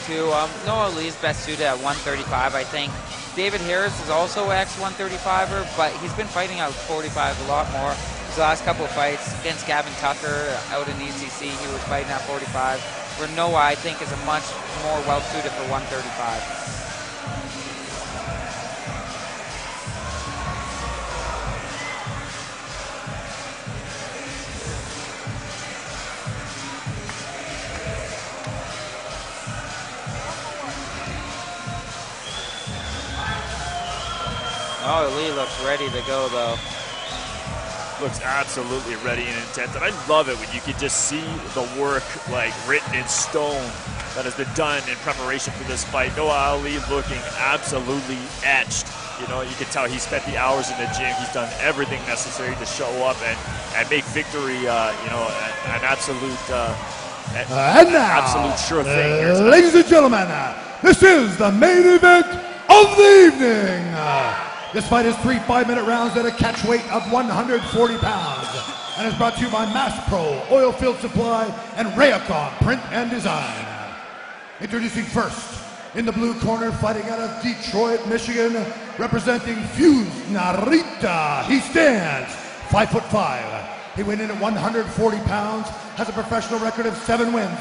too. Noah Lee's best suited at 135, I think. David Harris is also ex-135er, but he's been fighting out 45 a lot more. His last couple of fights against Gavin Tucker out in ECC, he was fighting at 45. Where Noah, I think, is a much more well-suited for 135. Oh, Lee looks ready to go, though. Looks absolutely ready and intent. And I love it when you can just see the work, like, written in stone that has been done in preparation for this fight. Noah Ali looking absolutely etched. You know, you can tell he spent the hours in the gym. He's done everything necessary to show up and make victory, you know, an absolute, and now, absolute sure thing. Ladies and gentlemen, this is the main event of the evening. This fight is 3 5-minute rounds at a catch weight of 140 pounds and is brought to you by Mass Pro, Oil Field Supply, and Raycon Print and Design. Introducing first, in the blue corner, fighting out of Detroit, Michigan, representing Fuse Narita. He stands 5'5". He went in at 140 pounds, has a professional record of 7 wins,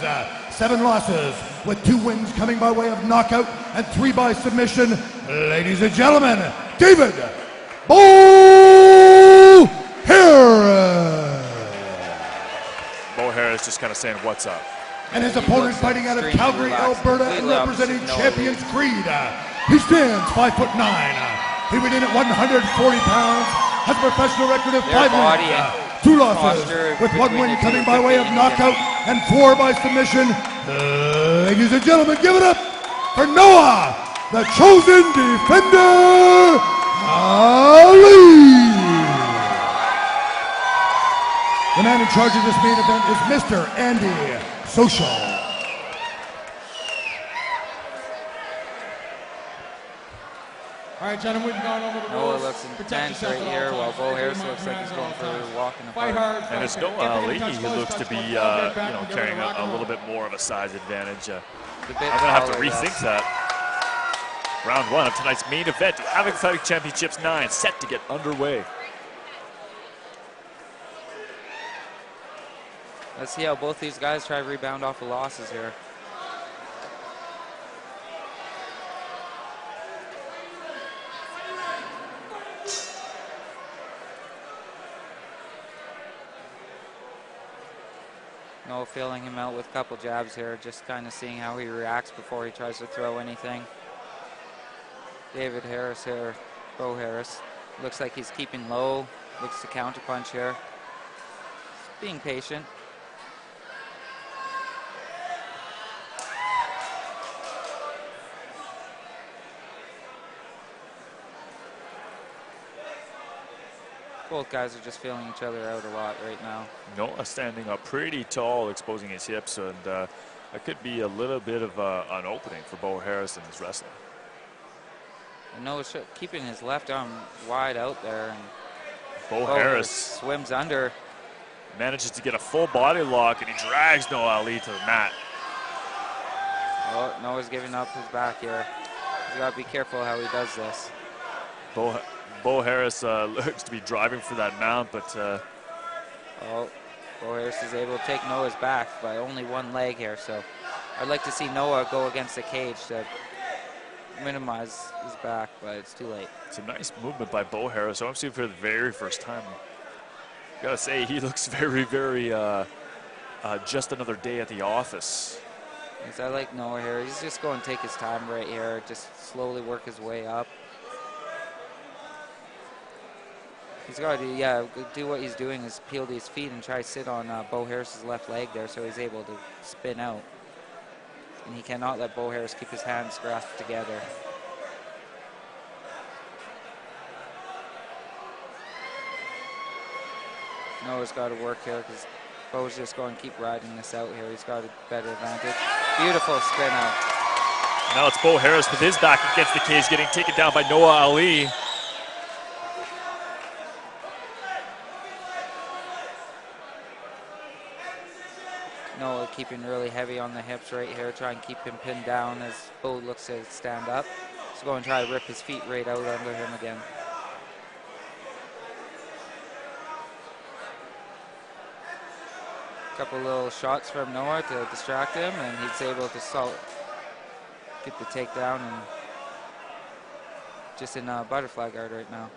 7 losses, with 2 wins coming by way of knockout and 3 by submission. Ladies and gentlemen, David Bo Harris. Bo Harris just kind of saying, what's up? And his opponent fighting out of Calgary, Alberta, and representing Champions Creed. He stands 5'9". He went in at 140 pounds, has a professional record of 5 wins, 2 losses, with 1 win coming by way of knockout and 4 by submission. Ladies and gentlemen, give it up for Noah, the chosen defender, Ali. The man in charge of this main event is Mr. Andy Social. All right, gentlemen, we've gone over the rules. Noah looks intense right here, while Bo Harris looks like he's going for a walk in the park. And it's Noah Ali who looks to be, you know, carrying a little bit more of a size advantage. I'm going to have to rethink that. Round 1 of tonight's main event, HAVOC Fighting Championships 9, set to get underway. Let's see how both these guys try to rebound off the losses here. Noah feeling him out with a couple jabs here, just kind of seeing how he reacts before he tries to throw anything. David Harris here, Bo Harris. Looks like he's keeping low, looks to counterpunch here. Just being patient. Both guys are just feeling each other out a lot right now. Noah standing up pretty tall, exposing his hips, and that could be a little bit of an opening for Bo Harris in his wrestling. And Noah's keeping his left arm wide out there, and Bo Harris swims under. Manages to get a full body lock, and he drags Noah Ali to the mat. Oh, Noah's giving up his back here. He's got to be careful how he does this. Bo Harris looks to be driving for that mount, but... Oh, Bo Harris is able to take Noah's back by only 1 leg here, so I'd like to see Noah go against the cage to minimize his back, but it's too late. It's a nice movement by Bo Harris. I'm seeing for the very first time. Gotta say, he looks very, very just another day at the office. Yes, I like Noah here. He's just going to take his time right here, just slowly work his way up. He's got to, do what he's doing is peel these feet and try to sit on Bo Harris's left leg there so he's able to spin out. And he cannot let Bo Harris keep his hands grasped together. Noah's got to work here because Bo's just going to keep riding this out here. He's got a better advantage. Beautiful spin out. Now it's Bo Harris with his back against the cage, getting taken down by Noah Ali. Noah keeping really heavy on the hips right here, try and keep him pinned down as Bo looks to stand up. He's going to try to rip his feet right out under him again. Couple little shots from Noah to distract him, and he's able to get the takedown and just in butterfly guard right now.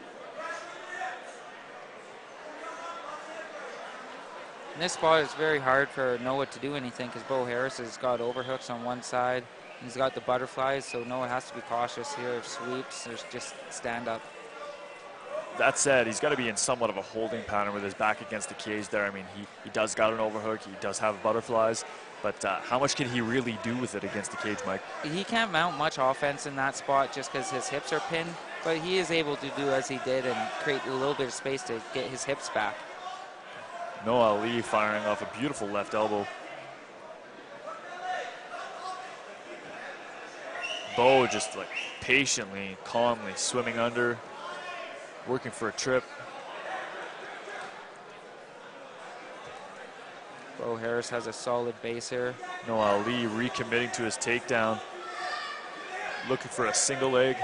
In this spot, it's very hard for Noah to do anything because Bo Harris has got overhooks on one side. And he's got the butterflies, so Noah has to be cautious here of sweeps. There's just stand up. That said, he's got to be in somewhat of a holding pattern with his back against the cage there. I mean, he does got an overhook. He does have butterflies. But how much can he really do with it against the cage, Mike? He can't mount much offense in that spot just because his hips are pinned. But he is able to do as he did and create a little bit of space to get his hips back. Noah Ali firing off a beautiful left elbow. Bo just like patiently, calmly swimming under, working for a trip. Bo Harris has a solid base here. Noah Ali recommitting to his takedown. Looking for a single leg,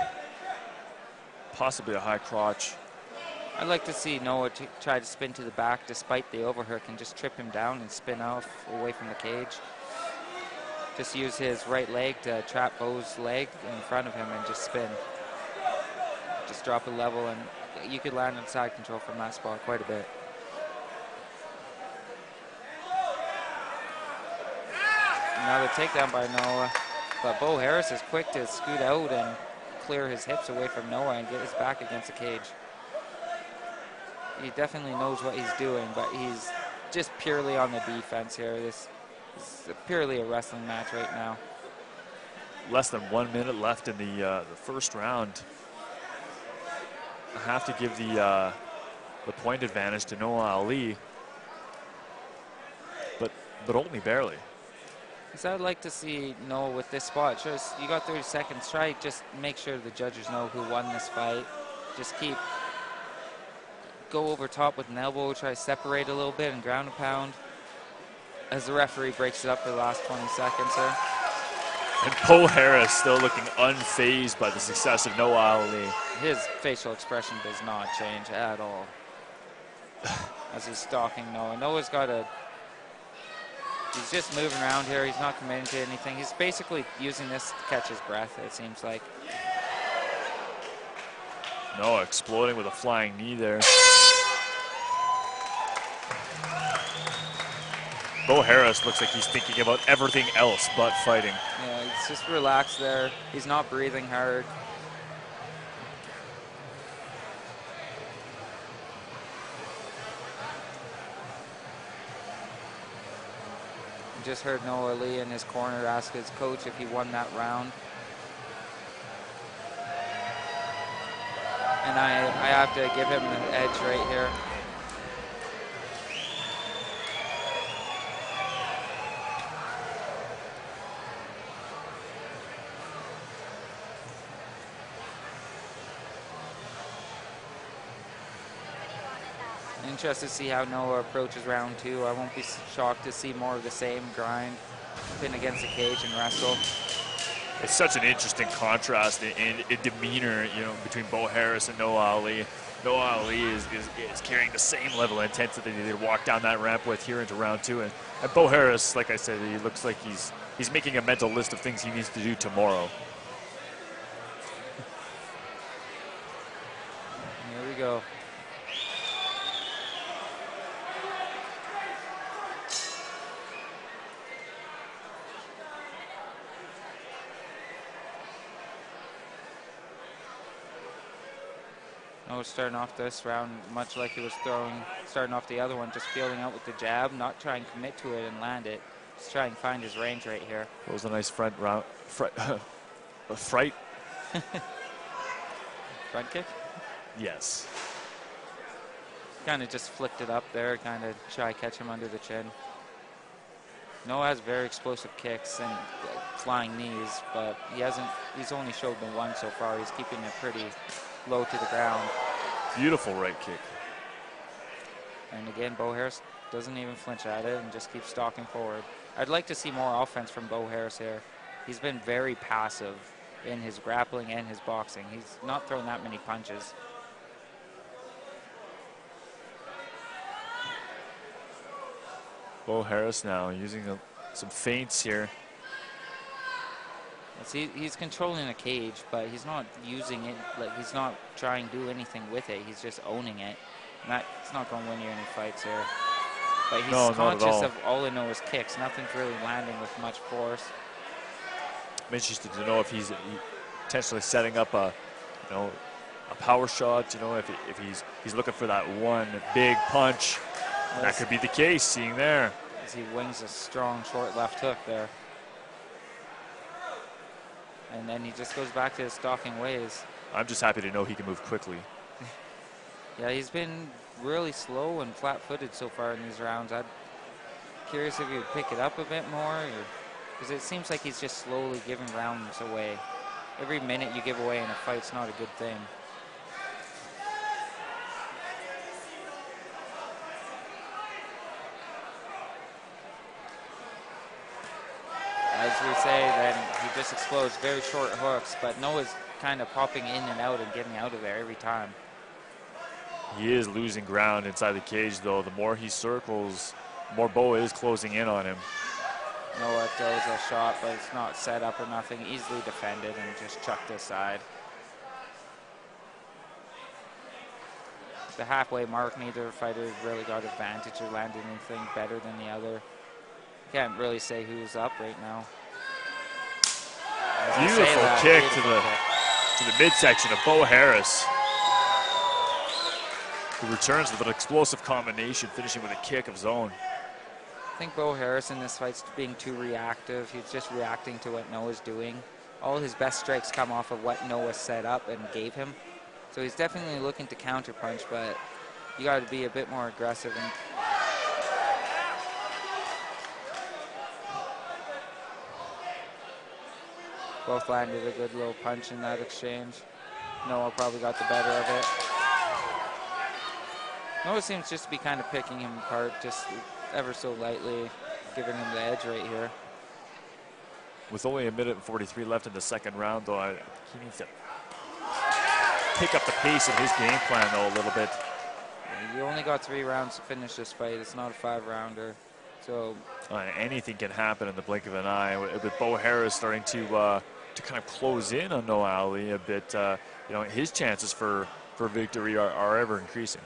possibly a high crotch. I'd like to see Noah try to spin to the back despite the overhook and just trip him down and spin off away from the cage. Just use his right leg to trap Bo's leg in front of him and just spin. Just drop a level and you could land on side control from that spot quite a bit. Another takedown by Noah, but Bo Harris is quick to scoot out and clear his hips away from Noah and get his back against the cage. He definitely knows what he's doing, but he's just purely on the defense here. This is purely a wrestling match right now. Less than 1 minute left in the first round. I have to give the point advantage to Noah Ali, but only barely. So I'd like to see Noah with this spot. Just you got 30 seconds. Try just make sure the judges know who won this fight. Just go over top with an elbow. Try to separate a little bit and ground and pound. As the referee breaks it up for the last 20 seconds here. And Bo Harris still looking unfazed by the success of Noah Ali. His facial expression does not change at all as he's stalking Noah. Noah's got he's just moving around here. He's not committing to anything. He's basically using this to catch his breath, it seems like. Noah exploding with a flying knee there. Bo Harris looks like he's thinking about everything else but fighting. Yeah, he's just relaxed there. He's not breathing hard. Just heard Noah Ali in his corner ask his coach if he won that round. And I have to give him the edge right here. Interested to see how Noah approaches round two. I won't be shocked to see more of the same grind, pin against the cage and wrestle. It's such an interesting contrast in demeanor, you know, between Bo Harris and Noah Ali. Noah Ali is carrying the same level of intensity that he walked down that ramp with here into round two, and Bo Harris, like I said, he looks like he's making a mental list of things he needs to do tomorrow. Here we go. Noah's starting off this round much like he was starting off the other one, just feeling out with the jab, not trying to commit to it and land it. Just try and find his range right here. That was a nice front round, fright. Front kick? Yes. Kind of just flicked it up there, kind of try to catch him under the chin. Noah has very explosive kicks and flying knees, but he's only showed the one so far. He's keeping it pretty low to the ground. Beautiful right kick. And again, Bo Harris doesn't even flinch at it and just keeps stalking forward. I'd like to see more offense from Bo Harris here. He's been very passive in his grappling and his boxing. He's not thrown that many punches. Bo Harris now using some feints here. He's controlling the cage, but he's not using it, like he's not trying to do anything with it. He's just owning it. And that's not going to win you any fights here. But he's conscious of all I know is kicks. Nothing's really landing with much force. I'm interested to know if he's potentially setting up a power shot. You know, if he's looking for that one big punch. That could be the case, seeing there. As he wings a strong short left hook there. And then he just goes back to his stalking ways. I'm just happy to know he can move quickly. Yeah, he's been really slow and flat-footed so far in these rounds. I'm curious if he would pick it up a bit more, because it seems like he's just slowly giving rounds away. Every minute you give away in a fight's not a good thing. As we say, then he just explodes very short hooks, but Noah's kind of popping in and out and getting out of there every time. He is losing ground inside the cage, though. The more he circles, the more Bo is closing in on him. Noah throws a shot, but it's not set up or nothing. Easily defended and just chucked aside. The halfway mark, neither fighter really got advantage or landed anything better than the other. Can't really say who's up right now. Beautiful kick to the midsection of Bo Harris, who returns with an explosive combination, finishing with a kick of his own. I think Bo Harris in this fight's being too reactive. He's just reacting to what Noah's doing. All his best strikes come off of what Noah set up and gave him. So he's definitely looking to counterpunch, but you got to be a bit more aggressive. And both landed a good little punch in that exchange. Noah probably got the better of it. Noah seems just to be kind of picking him apart, just ever so lightly, giving him the edge right here. With only 1:43 left in the second round, though, he needs to pick up the pace of his game plan, though, a little bit. You only got 3 rounds to finish this fight. It's not a 5-rounder. So anything can happen in the blink of an eye. With Bo Harris starting to kind of close in on Noah Ali a bit, his chances for victory are ever increasing.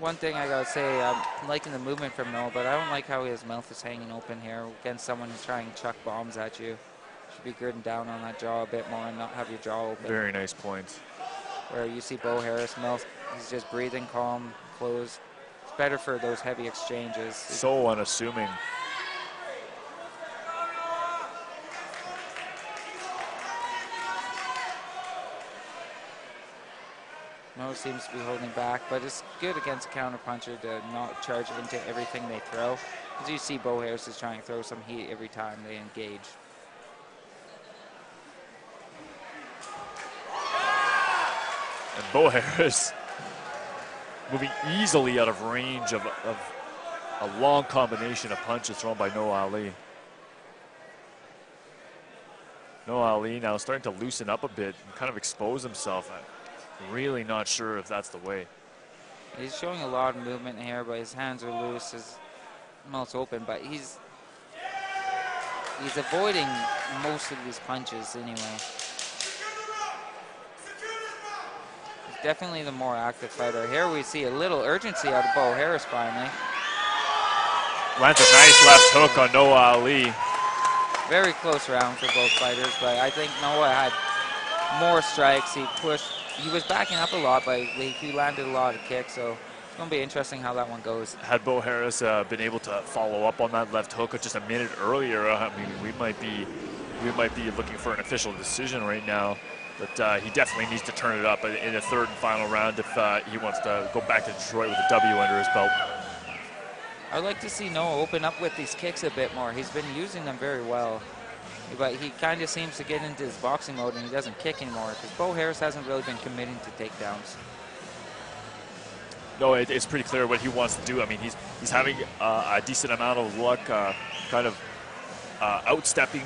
One thing I gotta say, I'm liking the movement from Noah, but I don't like how his mouth is hanging open here against someone who's trying to chuck bombs at you. Should be gritting down on that jaw a bit more and not have your jaw open. Very nice point. Where you see Bo Harris mouth, he's just breathing calm, closed. It's better for those heavy exchanges. So unassuming. Noah seems to be holding back, but it's good against a counterpuncher to not charge into everything they throw. As you see, Bo Harris is trying to throw some heat every time they engage. And Bo Harris moving easily out of range of a long combination of punches thrown by Noah Ali. Noah Ali now starting to loosen up a bit and kind of expose himself. I'm really not sure if that's the way. He's showing a lot of movement here, but his hands are loose, his mouth's open, but he's avoiding most of these punches anyway. He's definitely the more active fighter. Here we see a little urgency out of Bo Harris finally. Lands a nice left hook on Noah Ali. Very close round for both fighters, but I think Noah had more strikes. He was backing up a lot, but he landed a lot of kicks, so it's going to be interesting how that one goes. Had Bo Harris been able to follow up on that left hook just a minute earlier, we might be looking for an official decision right now. But he definitely needs to turn it up in the third and final round if he wants to go back to Detroit with a W under his belt. I'd like to see Noah open up with these kicks a bit more. He's been using them very well. But he kind of seems to get into his boxing mode and he doesn't kick anymore because Bo Harris hasn't really been committing to takedowns. No, it's pretty clear what he wants to do. I mean, he's having a decent amount of luck, kind of outstepping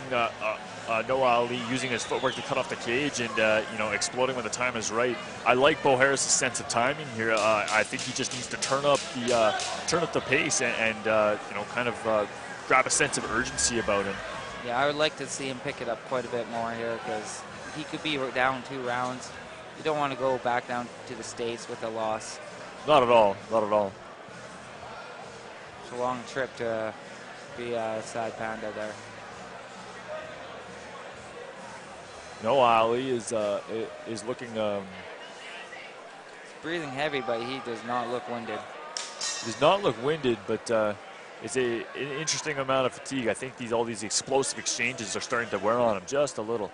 Noah Ali, using his footwork to cut off the cage and exploding when the time is right. I like Bo Harris' sense of timing here. I think he just needs to turn up the pace and kind of grab a sense of urgency about him. Yeah, I would like to see him pick it up quite a bit more here because he could be down 2 rounds. You don't want to go back down to the States with a loss. Not at all. Not at all. It's a long trip to be a sad panda there. Noah Ali is looking. He's breathing heavy, but he does not look winded. Does not look winded, but it's an interesting amount of fatigue. I think all these explosive exchanges are starting to wear on him just a little.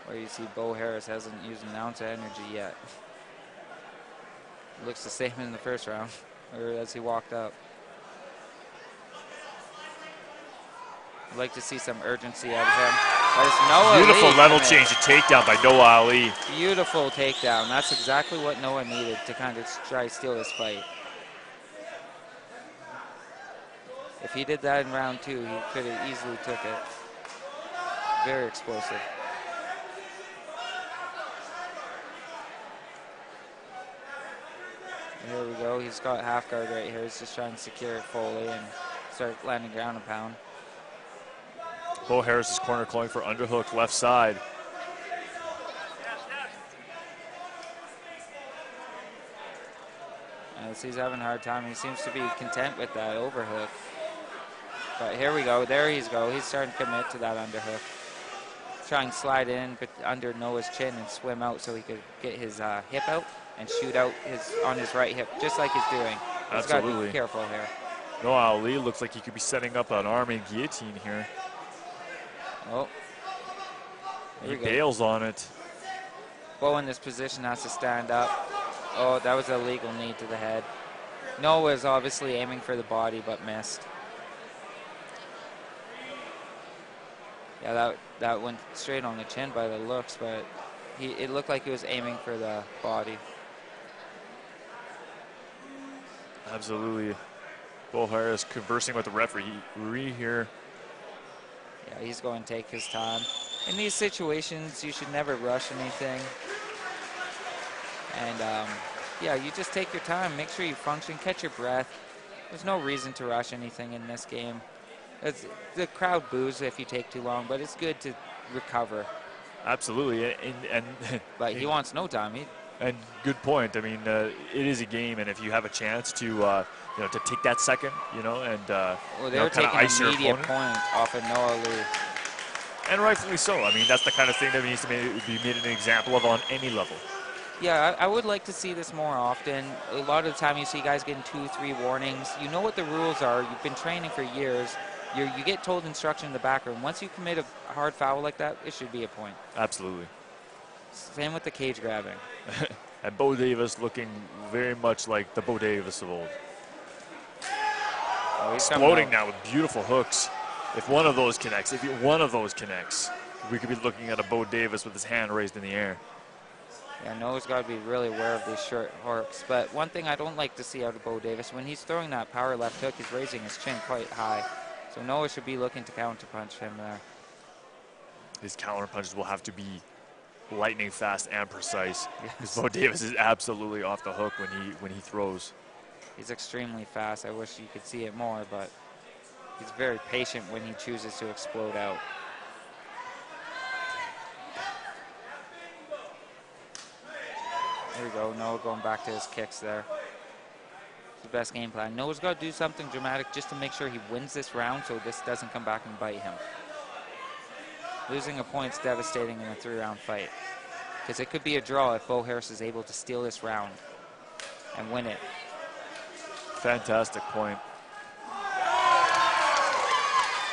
Where you see Bo Harris hasn't used an ounce of energy yet. Looks the same in the first round, or as he walked up. I'd like to see some urgency out of him. But it's Noah Beautiful Lee level change and takedown by Noah Ali. Beautiful takedown. That's exactly what Noah needed to kind of try to steal this fight. If he did that in round 2, he could have easily took it. Very explosive. Here we go. He's got half guard right here. He's just trying to secure it fully and start landing ground and pound. Bo Harris' corner calling for underhook left side. As he's having a hard time, he seems to be content with that overhook. But here we go. There he's go. He's starting to commit to that underhook. Trying to slide in but under Noah's chin and swim out so he could get his hip out and shoot out on his right hip, just like he's doing. He's got to be careful here. Noah Ali looks like he could be setting up an arming guillotine here. Oh. He bails on it. Bo in this position has to stand up. Oh, that was a legal knee to the head. Noah is obviously aiming for the body but missed. Yeah, that went straight on the chin by the looks, but it looked like he was aiming for the body. Absolutely. Bo Harris conversing with the referee here. Yeah, he's going to take his time. In these situations, you should never rush anything. And, yeah, you just take your time. Make sure you function. Catch your breath. There's no reason to rush anything in this game. The crowd boos if you take too long, but it's good to recover. Absolutely. But he wants no time. And good point. I mean, it is a game, and if you have a chance to to take that second, and well, they were taking an immediate point off of Noah Lee. And rightfully so. I mean, that's the kind of thing that needs to be made an example of on any level. Yeah, I would like to see this more often. A lot of the time you see guys getting 2-3 warnings. You know what the rules are. You've been training for years. You get told instruction in the back room. Once you commit a hard foul like that, it should be a point. Absolutely. Same with the cage grabbing. And Bo Davis looking very much like the Bo Davis of old. Oh, exploding now with beautiful hooks. If one of those connects, we could be looking at a Bo Davis with his hand raised in the air. Yeah, Noah's got to be really aware of these short hooks. But one thing I don't like to see out of Bo Davis, when he's throwing that power left hook, he's raising his chin quite high. So Noah should be looking to counterpunch him there. His counterpunches will have to be lightning fast and precise. Because Bo Davis is absolutely off the hook when he throws. He's extremely fast. I wish you could see it more, but he's very patient when he chooses to explode out. There we go. Noah going back to his kicks there. It's the best game plan. Noah's got to do something dramatic just to make sure he wins this round so this doesn't come back and bite him. Losing a point's devastating in a 3-round fight, because it could be a draw if Bo Harris is able to steal this round and win it. Fantastic point.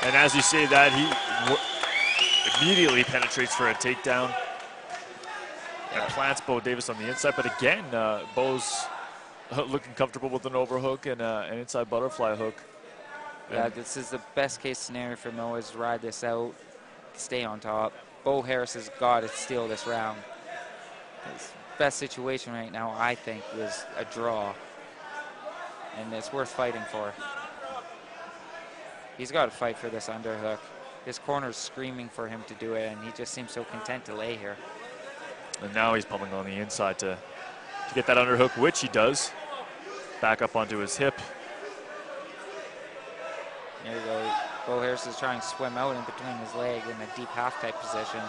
And as you say that, he immediately penetrates for a takedown. And plants Bo Davis on the inside, but again, Bo's looking comfortable with an overhook and an inside butterfly hook. Yeah, this is the best case scenario for Noah, is ride this out, stay on top. Bo Harris has got to steal this round. His best situation right now, I think, was a draw. and it's worth fighting for. He's got to fight for this underhook. His corner's screaming for him to do it, and he just seems so content to lay here. And now he's pumping on the inside to get that underhook, which he does. Back up onto his hip. There you go. Bo Harris is trying to swim out in between his leg in a deep half type position.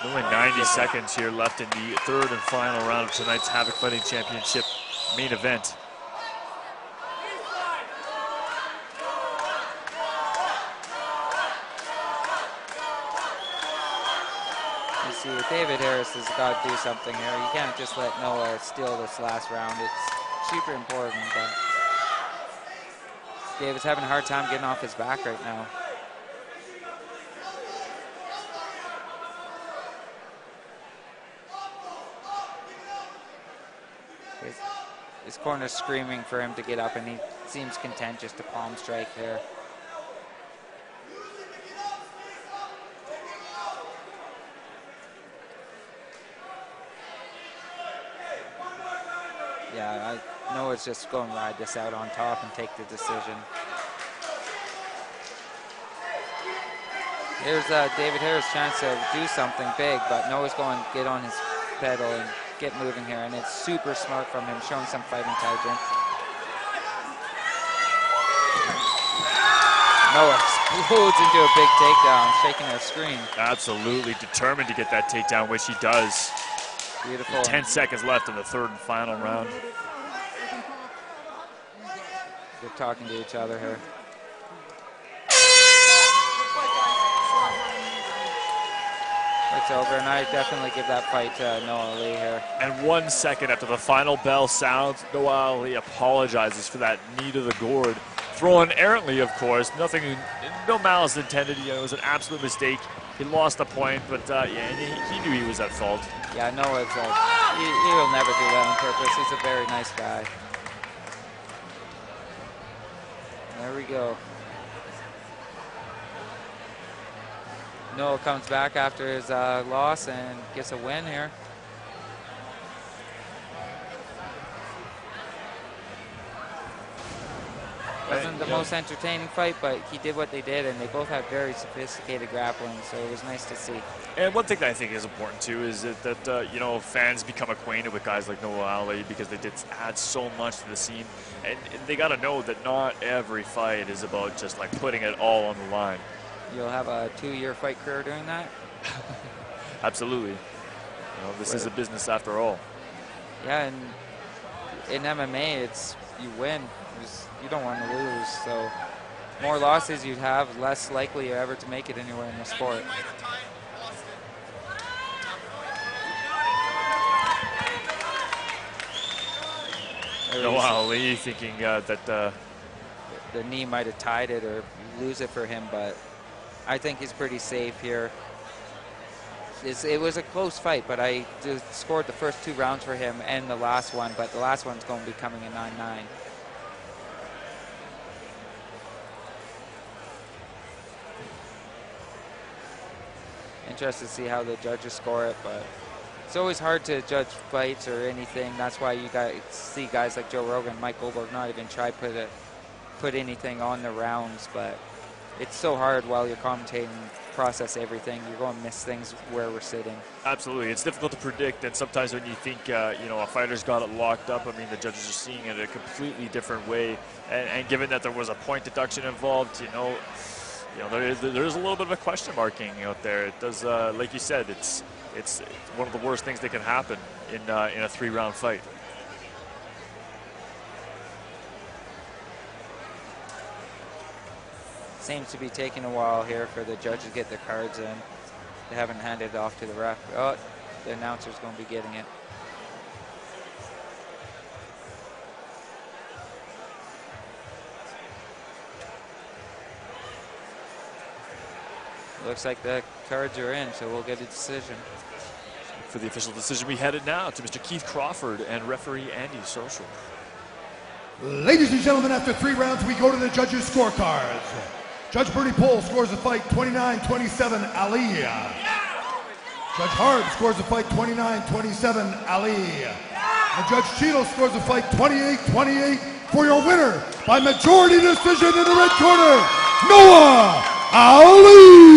Only 90 seconds here left in the third and final round of tonight's HAVOC Fighting Championship main event. You see, David Harris has got to do something here. You can't just let Noah steal this last round. It's super important, but David's having a hard time getting off his back right now. His corner's screaming for him to get up, and he seems content just to palm strike there. Yeah, I know it's just going to ride this out on top and take the decision. Here's David Harris' chance to do something big, but Noah's going to get on his pedal and get moving here, and it's super smart from him, showing some fight intelligence. Noah explodes into a big takedown, shaking our screen. Absolutely determined to get that takedown, which he does. Beautiful. 10 seconds left in the third and final round. They're talking to each other here. It's over, and I definitely give that fight to Noah Ali here. And 1 second after the final bell sounds, Noah Ali apologizes for that knee to the gourd. Thrown errantly, of course. Nothing, no malice intended. You know, it was an absolute mistake. He lost the point, but yeah, he knew he was at fault. Yeah, Noah's he will never do that on purpose. He's a very nice guy. There we go. Noah comes back after his loss and gets a win here. Wasn't the most entertaining fight, but he did what they did, and they both had very sophisticated grappling, so it was nice to see. And one thing that I think is important too is that you know, fans become acquainted with guys like Noah Ali because they did add so much to the scene, and they got to know that not every fight is about just like putting it all on the line. You'll have a 2-year fight career doing that? Absolutely. You know, this is a business after all. Yeah, and in MMA, it's you win. You don't want to lose. So more losses you have, less likely you're ever to make it anywhere in the sport. Noah Ali thinking that the knee might have tied it or lose it for him, but I think he's pretty safe here. It was a close fight, but I scored the first 2 rounds for him and the last one, but the last one's going to be coming in 9-9. Interested to see how the judges score it, but it's always hard to judge fights or anything. That's why you guys see guys like Joe Rogan, Mike Goldberg not even try to put anything on the rounds, but it's so hard while you're commentating, process everything. You're going to miss things where we're sitting. Absolutely. It's difficult to predict, and sometimes when you think, you know, a fighter's got it locked up, I mean, the judges are seeing it a completely different way. And given that there was a point deduction involved, you know, there is a little bit of a question marking out there. It does, like you said, it's one of the worst things that can happen in a 3-round fight. Seems to be taking a while here for the judges to get their cards in. They haven't handed it off to the ref. Oh, the announcer's going to be getting it. Looks like the cards are in, so we'll get a decision. For the official decision, we headed now to Mr. Keith Crawford and referee Andy Social. Ladies and gentlemen, after 3 rounds, we go to the judges' scorecards. Judge Bernie Pohl scores the fight 29-27 Ali. Judge Harb scores the fight 29-27 Ali. And Judge Cheadle scores the fight 28-28 for your winner by majority decision in the red corner, Noah Ali.